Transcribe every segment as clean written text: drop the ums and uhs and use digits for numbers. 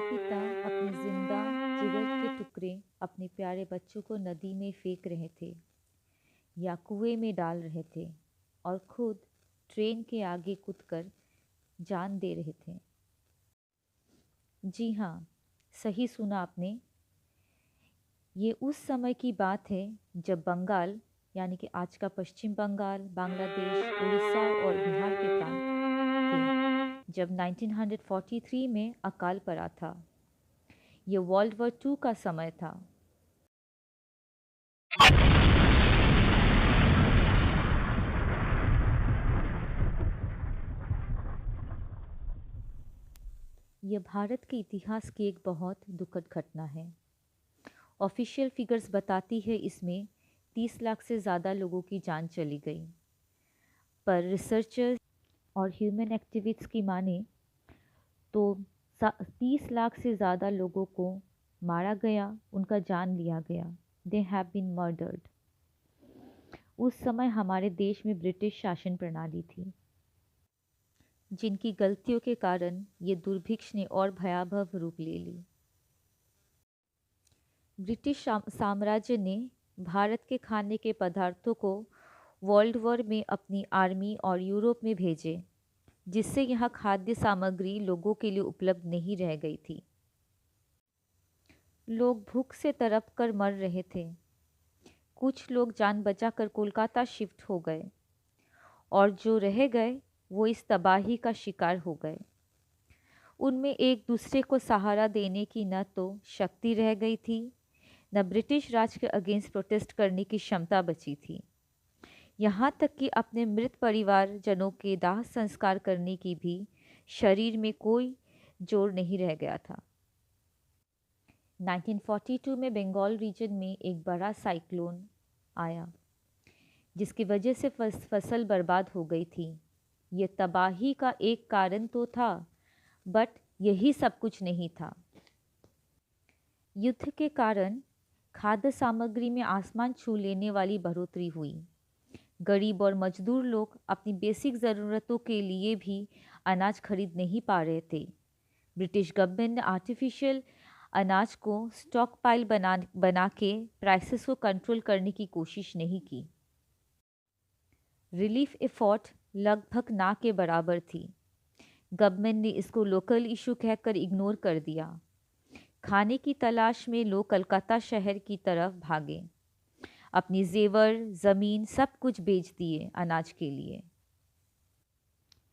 माता-पिता अपने जिंदा जिगर के टुकड़े अपने प्यारे बच्चों को नदी में फेंक रहे थे या कुएं में डाल रहे थे और खुद ट्रेन के आगे कूदकर जान दे रहे थे। जी हाँ, सही सुना आपने। ये उस समय की बात है जब बंगाल यानी कि आज का पश्चिम बंगाल, बांग्लादेश, उड़ीसा और बिहार के प्रांत थे, जब 1943 में अकाल पड़ा था। ये वर्ल्ड वॉर टू का समय था। यह भारत के इतिहास की एक बहुत दुखद घटना है। ऑफिशियल फिगर्स बताती है इसमें 30 लाख से ज़्यादा लोगों की जान चली गई, पर रिसर्चर्स और ह्यूमन एक्टिविस्ट्स की माने तो 30 लाख से ज़्यादा लोगों को मारा गया, उनका जान लिया गया। They have been murdered. उस समय हमारे देश में ब्रिटिश शासन प्रणाली थी, जिनकी गलतियों के कारण ये दुर्भिक्ष ने और भयावह रूप ले ली। ब्रिटिश साम्राज्य ने भारत के खाने के पदार्थों को वर्ल्ड वॉर में अपनी आर्मी और यूरोप में भेजे, जिससे यहाँ खाद्य सामग्री लोगों के लिए उपलब्ध नहीं रह गई थी। लोग भूख से तड़प कर मर रहे थे। कुछ लोग जान बचाकर कोलकाता शिफ्ट हो गए और जो रह गए वो इस तबाही का शिकार हो गए। उनमें एक दूसरे को सहारा देने की न तो शक्ति रह गई थी, न ब्रिटिश राज के अगेंस्ट प्रोटेस्ट करने की क्षमता बची थी। यहाँ तक कि अपने मृत परिवारजनों के दाह संस्कार करने की भी शरीर में कोई जोर नहीं रह गया था। 1942 में बंगाल रीजन में एक बड़ा साइक्लोन आया, जिसकी वजह से फसल बर्बाद हो गई थी। ये तबाही का एक कारण तो था, बट यही सब कुछ नहीं था। युद्ध के कारण खाद्य सामग्री में आसमान छू लेने वाली बढ़ोतरी हुई। गरीब और मजदूर लोग अपनी बेसिक ज़रूरतों के लिए भी अनाज खरीद नहीं पा रहे थे। ब्रिटिश गवर्नमेंट ने आर्टिफिशियल अनाज को स्टॉक पाइल बना के प्राइसेस को कंट्रोल करने की कोशिश नहीं की। रिलीफ एफर्ट लगभग ना के बराबर थी। गवर्नमेंट ने इसको लोकल इशू कहकर इग्नोर कर दिया। खाने की तलाश में लोग कलकत्ता शहर की तरफ भागे, अपनी जेवर, ज़मीन सब कुछ बेच दिए अनाज के लिए।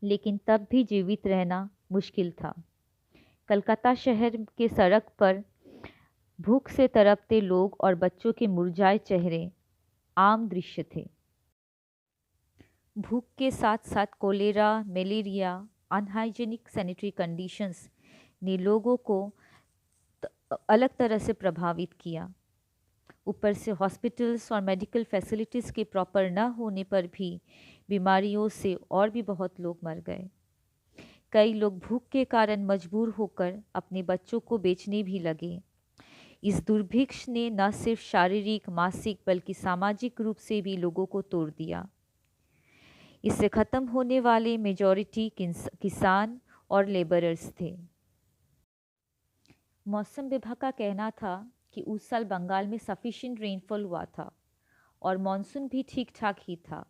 लेकिन तब भी जीवित रहना मुश्किल था। कलकत्ता शहर के सड़क पर भूख से तड़पते लोग और बच्चों के मुरझाए चेहरे आम दृश्य थे। भूख के साथ साथ cholera, malaria, unhygienic sanitary conditions ने लोगों को अलग तरह से प्रभावित किया। ऊपर से हॉस्पिटल्स और मेडिकल फैसिलिटीज़ के प्रॉपर न होने पर भी बीमारियों से और भी बहुत लोग मर गए। कई लोग भूख के कारण मजबूर होकर अपने बच्चों को बेचने भी लगे। इस दुर्भिक्ष ने न सिर्फ शारीरिक, मानसिक बल्कि सामाजिक रूप से भी लोगों को तोड़ दिया। इससे ख़त्म होने वाले मेजॉरिटी किसान और लेबरर्स थे। मौसम विभाग का कहना था कि उस साल बंगाल में सफिशिएंट रेनफॉल हुआ था और मॉनसून भी ठीक ठाक ही था।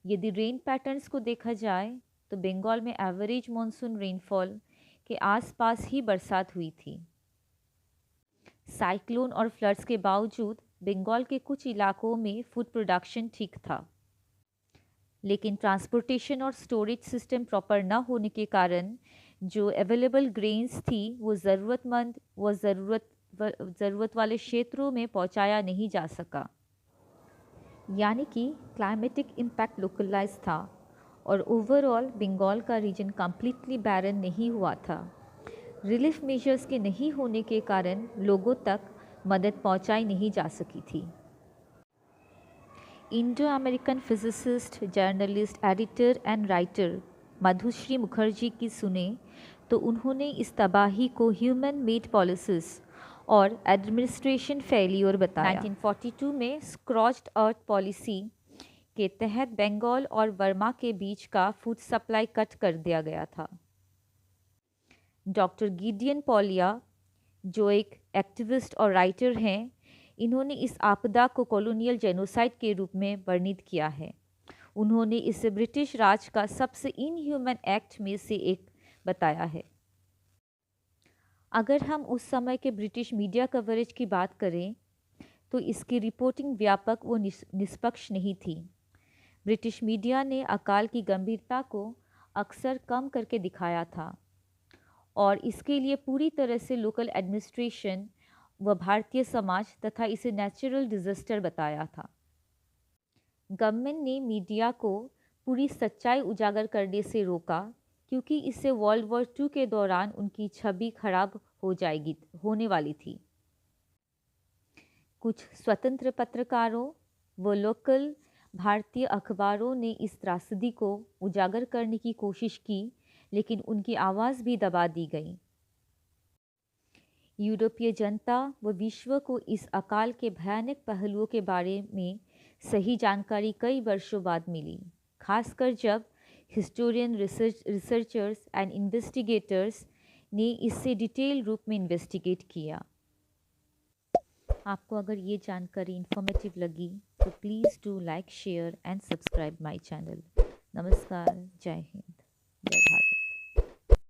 यदि रेन पैटर्न्स को देखा जाए तो बंगाल में एवरेज मॉनसून रेनफॉल के आसपास ही बरसात हुई थी। साइक्लोन और फ्लड्स के बावजूद बंगाल के कुछ इलाकों में फूड प्रोडक्शन ठीक था, लेकिन ट्रांसपोर्टेशन और स्टोरेज सिस्टम प्रॉपर न होने के कारण जो अवेलेबल ग्रेन्स थी वो ज़रूरत वाले क्षेत्रों में पहुंचाया नहीं जा सका। यानी कि क्लाइमेटिक इम्पैक्ट लोकलाइज था और ओवरऑल बंगाल का रीजन कम्प्लीटली बैरन नहीं हुआ था। रिलीफ मेजर्स के नहीं होने के कारण लोगों तक मदद पहुंचाई नहीं जा सकी थी। Indo American physicist, journalist, editor and writer Madhushree Mukherjee की सुने तो उन्होंने इस तबाही को ह्यूमन मेड पॉलिसीज और एडमिनिस्ट्रेशन फेलियर बताया। 1942 में स्क्रॉच्ड अर्थ पॉलिसी के तहत बंगाल और बर्मा के बीच का फूड सप्लाई कट कर दिया गया था। डॉक्टर गिडियन पॉलिया, जो एक एक्टिविस्ट और राइटर हैं, इन्होंने इस आपदा को कॉलोनियल जेनोसाइड के रूप में वर्णित किया है। उन्होंने इसे ब्रिटिश राज का सबसे इनह्यूमन एक्ट में से एक बताया है। अगर हम उस समय के ब्रिटिश मीडिया कवरेज की बात करें तो इसकी रिपोर्टिंग व्यापक व निष्पक्ष नहीं थी। ब्रिटिश मीडिया ने अकाल की गंभीरता को अक्सर कम करके दिखाया था और इसके लिए पूरी तरह से लोकल एडमिनिस्ट्रेशन व भारतीय समाज तथा इसे नेचुरल डिजास्टर बताया था। गवर्नमेंट ने मीडिया को पूरी सच्चाई उजागर करने से रोका क्योंकि इससे वर्ल्ड वॉर 2 के दौरान उनकी छवि खराब होने वाली थी। कुछ स्वतंत्र पत्रकारों व लोकल भारतीय अखबारों ने इस त्रासदी को उजागर करने की कोशिश की, लेकिन उनकी आवाज़ भी दबा दी गई। यूरोपीय जनता व विश्व को इस अकाल के भयानक पहलुओं के बारे में सही जानकारी कई वर्षों बाद मिली, खासकर जब हिस्टोरियन, रिसर्चर्स एंड इन्वेस्टिगेटर्स ने इससे डिटेल रूप में इन्वेस्टिगेट किया। आपको अगर ये जानकारी इन्फॉर्मेटिव लगी तो please do like, share and subscribe my channel. नमस्कार, जय हिंद, जय भारत।